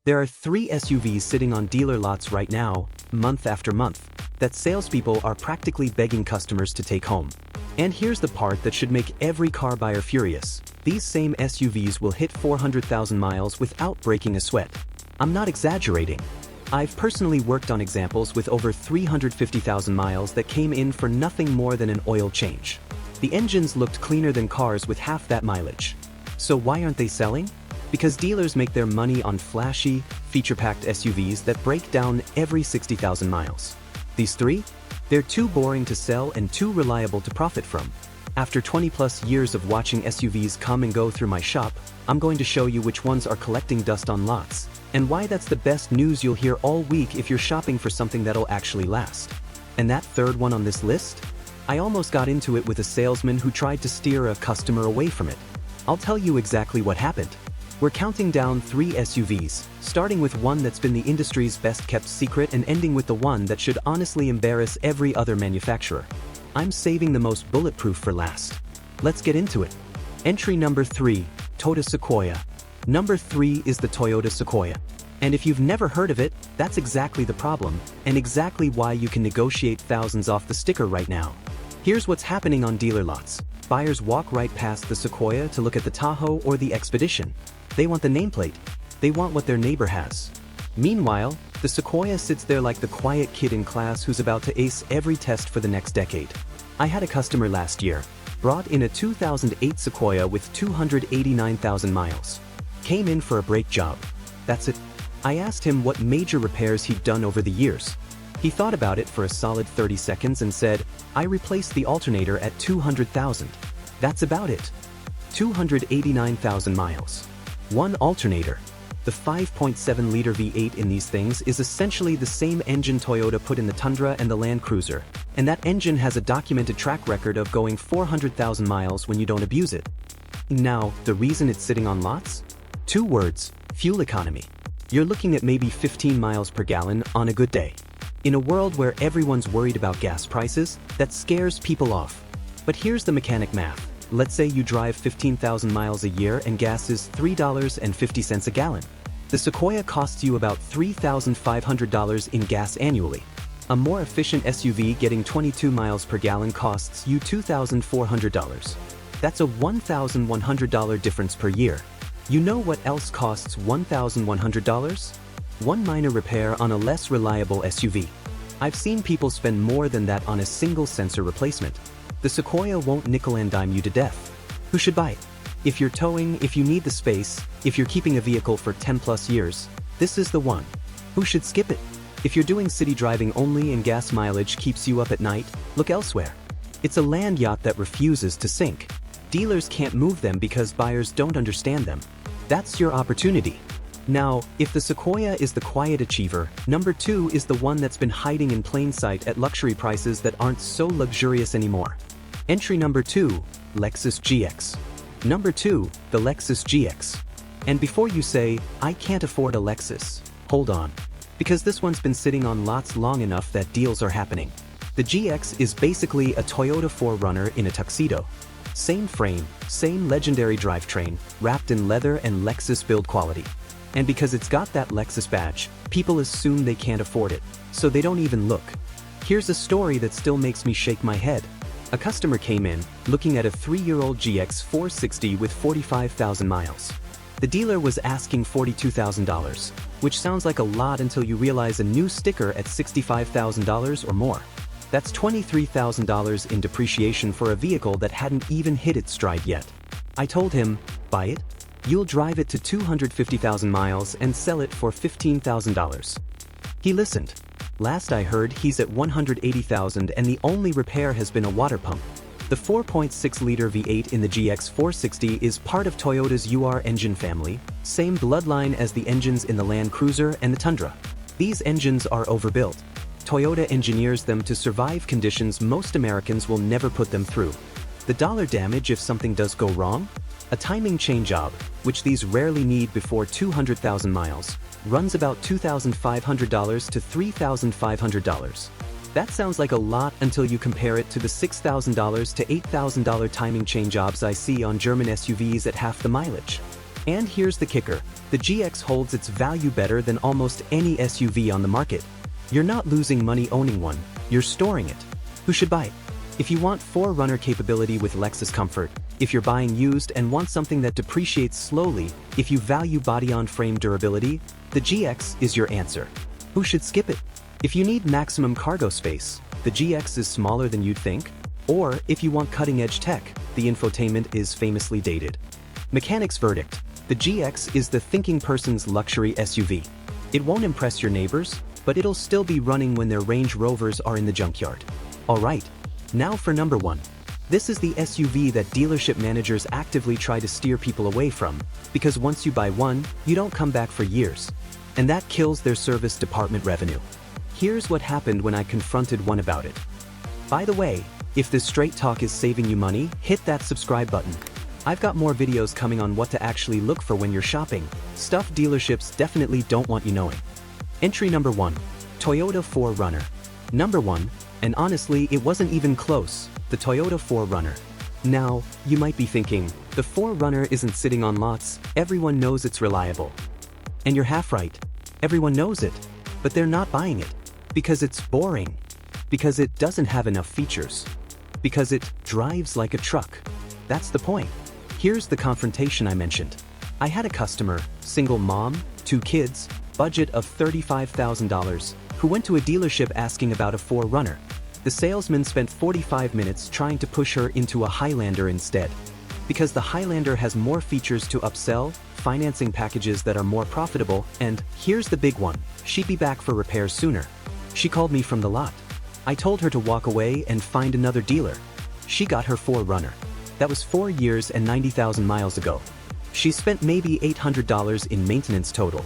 There are 3 SUVs sitting on dealer lots right now, month after month, that salespeople are practically begging customers to take home. And here's the part that should make every car buyer furious. These same SUVs will hit 400,000 miles without breaking a sweat. I'm not exaggerating. I've personally worked on examples with over 350,000 miles that came in for nothing more than an oil change. The engines looked cleaner than cars with half that mileage. So why aren't they selling? Because dealers make their money on flashy, feature-packed SUVs that break down every 60,000 miles. These 3? They're too boring to sell and too reliable to profit from. After 20+ years of watching SUVs come and go through my shop, I'm going to show you which ones are collecting dust on lots, and why that's the best news you'll hear all week if you're shopping for something that'll actually last. And that 3rd one on this list? I almost got into it with a salesman who tried to steer a customer away from it. I'll tell you exactly what happened. We're counting down 3 SUVs, starting with one that's been the industry's best-kept secret and ending with the one that should honestly embarrass every other manufacturer. I'm saving the most bulletproof for last. Let's get into it. Entry number 3, Toyota Sequoia. Number 3 is the Toyota Sequoia. And if you've never heard of it, that's exactly the problem, and exactly why you can negotiate thousands off the sticker right now. Here's what's happening on dealer lots. Buyers walk right past the Sequoia to look at the Tahoe or the Expedition. They want the nameplate. They want what their neighbor has. Meanwhile, the Sequoia sits there like the quiet kid in class who's about to ace every test for the next decade. I had a customer last year, brought in a 2008 Sequoia with 289,000 miles. Came in for a brake job. That's it. I asked him what major repairs he'd done over the years. He thought about it for a solid 30 seconds and said, "I replaced the alternator at 200,000. That's about it. 289,000 miles. One alternator." The 5.7-liter V8 in these things is essentially the same engine Toyota put in the Tundra and the Land Cruiser, and that engine has a documented track record of going 400,000 miles when you don't abuse it. Now, the reason it's sitting on lots? 2 words: fuel economy. You're looking at maybe 15 miles per gallon on a good day. In a world where everyone's worried about gas prices, that scares people off. But here's the mechanic math. Let's say you drive 15,000 miles a year and gas is $3.50 a gallon. The Sequoia costs you about $3,500 in gas annually. A more efficient SUV getting 22 miles per gallon costs you $2,400. That's a $1,100 difference per year. You know what else costs $1,100? One minor repair on a less reliable SUV. I've seen people spend more than that on a single sensor replacement. The Sequoia won't nickel and dime you to death. Who should buy it? If you're towing, if you need the space, if you're keeping a vehicle for 10+ years, this is the one. Who should skip it? If you're doing city driving only and gas mileage keeps you up at night, look elsewhere. It's a land yacht that refuses to sink. Dealers can't move them because buyers don't understand them. That's your opportunity. Now, if the Sequoia is the quiet achiever, number 2 is the one that's been hiding in plain sight at luxury prices that aren't so luxurious anymore. Entry number 2, Lexus GX. Number 2, the Lexus GX. And before you say, "I can't afford a Lexus," hold on. Because this one's been sitting on lots long enough that deals are happening. The GX is basically a Toyota 4Runner in a tuxedo. Same frame, same legendary drivetrain, wrapped in leather and Lexus build quality. And because it's got that Lexus badge, people assume they can't afford it, so they don't even look. Here's a story that still makes me shake my head. A customer came in, looking at a 3-year-old GX 460 with 45,000 miles. The dealer was asking $42,000, which sounds like a lot until you realize a new sticker at $65,000 or more. That's $23,000 in depreciation for a vehicle that hadn't even hit its stride yet. I told him, "Buy it. You'll drive it to 250,000 miles and sell it for $15,000. He listened. Last I heard, he's at 180,000 and the only repair has been a water pump. The 4.6-liter V8 in the GX 460 is part of Toyota's UR engine family, same bloodline as the engines in the Land Cruiser and the Tundra. These engines are overbuilt. Toyota engineers them to survive conditions most Americans will never put them through. The dollar damage if something does go wrong? A timing chain job, which these rarely need before 200,000 miles, runs about $2,500 to $3,500. That sounds like a lot until you compare it to the $6,000 to $8,000 timing chain jobs I see on German SUVs at half the mileage. And here's the kicker, the GX holds its value better than almost any SUV on the market. You're not losing money owning one, you're storing it. Who should buy it? If you want 4Runner capability with Lexus comfort, if you're buying used and want something that depreciates slowly, if you value body-on-frame durability, the GX is your answer. Who should skip it? If you need maximum cargo space, the GX is smaller than you'd think. Or, if you want cutting-edge tech, the infotainment is famously dated. Mechanics verdict, the GX is the thinking person's luxury SUV. It won't impress your neighbors, but it'll still be running when their Range Rovers are in the junkyard. Alright, now for number 1. This is the SUV that dealership managers actively try to steer people away from, because once you buy one, you don't come back for years. And that kills their service department revenue. Here's what happened when I confronted one about it. By the way, if this straight talk is saving you money, hit that subscribe button. I've got more videos coming on what to actually look for when you're shopping, stuff dealerships definitely don't want you knowing. Entry number 1. Toyota 4Runner. Number 1, and honestly it wasn't even close, the Toyota 4Runner. Now, you might be thinking, the 4Runner isn't sitting on lots, everyone knows it's reliable. And you're half right, everyone knows it, but they're not buying it. Because it's boring. Because it doesn't have enough features. Because it drives like a truck. That's the point. Here's the confrontation I mentioned. I had a customer, single mom, 2 kids, budget of $35,000, who went to a dealership asking about a 4Runner. The salesman spent 45 minutes trying to push her into a Highlander instead. Because the Highlander has more features to upsell, financing packages that are more profitable, and here's the big one, she'd be back for repairs sooner. She called me from the lot. I told her to walk away and find another dealer. She got her 4Runner. That was 4 years and 90,000 miles ago. She spent maybe $800 in maintenance total.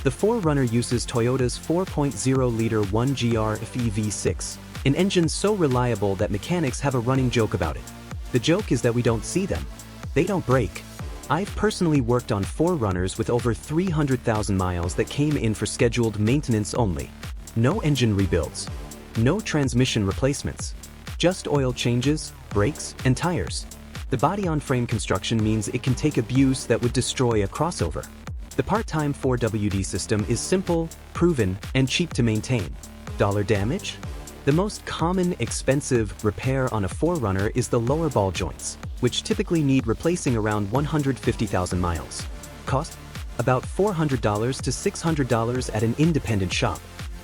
The 4Runner uses Toyota's 4.0-liter 1GR V6, an engine so reliable that mechanics have a running joke about it. The joke is that we don't see them. They don't break. I've personally worked on 4Runners with over 300,000 miles that came in for scheduled maintenance only. No engine rebuilds. No transmission replacements. Just oil changes, brakes, and tires. The body-on-frame construction means it can take abuse that would destroy a crossover. The part-time 4WD system is simple, proven, and cheap to maintain. Dollar damage? The most common, expensive repair on a 4Runner is the lower ball joints, which typically need replacing around 150,000 miles. Cost? About $400 to $600 at an independent shop.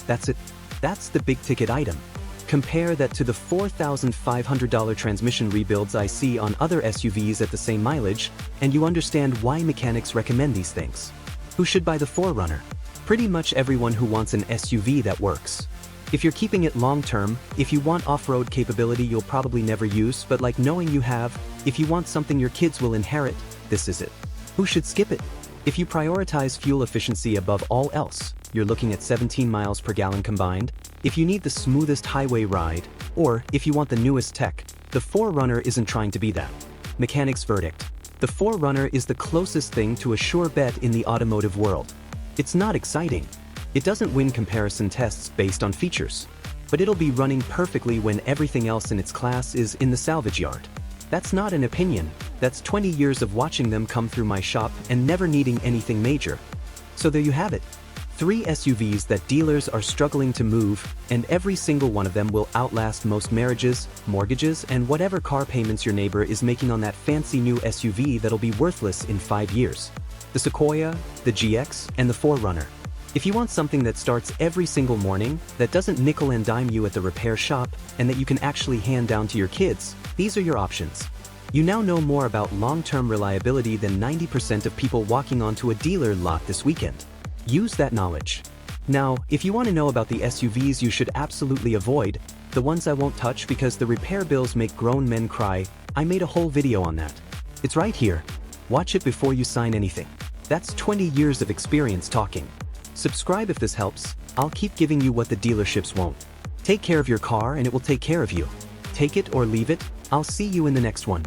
That's it. That's the big-ticket item. Compare that to the $4,500 transmission rebuilds I see on other SUVs at the same mileage, and you understand why mechanics recommend these things. Who should buy the 4Runner? Pretty much everyone who wants an SUV that works. If you're keeping it long-term, if you want off-road capability you'll probably never use but like knowing you have, if you want something your kids will inherit, this is it. Who should skip it? If you prioritize fuel efficiency above all else, you're looking at 17 miles per gallon combined. If you need the smoothest highway ride, or if you want the newest tech, the 4Runner isn't trying to be that. Mechanics verdict. The 4Runner is the closest thing to a sure bet in the automotive world. It's not exciting. It doesn't win comparison tests based on features. But it'll be running perfectly when everything else in its class is in the salvage yard. That's not an opinion, that's 20 years of watching them come through my shop and never needing anything major. So there you have it. 3 SUVs that dealers are struggling to move, and every single one of them will outlast most marriages, mortgages, and whatever car payments your neighbor is making on that fancy new SUV that'll be worthless in 5 years. The Sequoia, the GX, and the 4Runner. If you want something that starts every single morning, that doesn't nickel and dime you at the repair shop, and that you can actually hand down to your kids, these are your options. You now know more about long-term reliability than 90% of people walking onto a dealer lot this weekend. Use that knowledge. Now, if you want to know about the SUVs you should absolutely avoid, the ones I won't touch because the repair bills make grown men cry, I made a whole video on that. It's right here. Watch it before you sign anything. That's 20 years of experience talking. Subscribe if this helps. I'll keep giving you what the dealerships won't. Take care of your car and it will take care of you. Take it or leave it. I'll see you in the next one.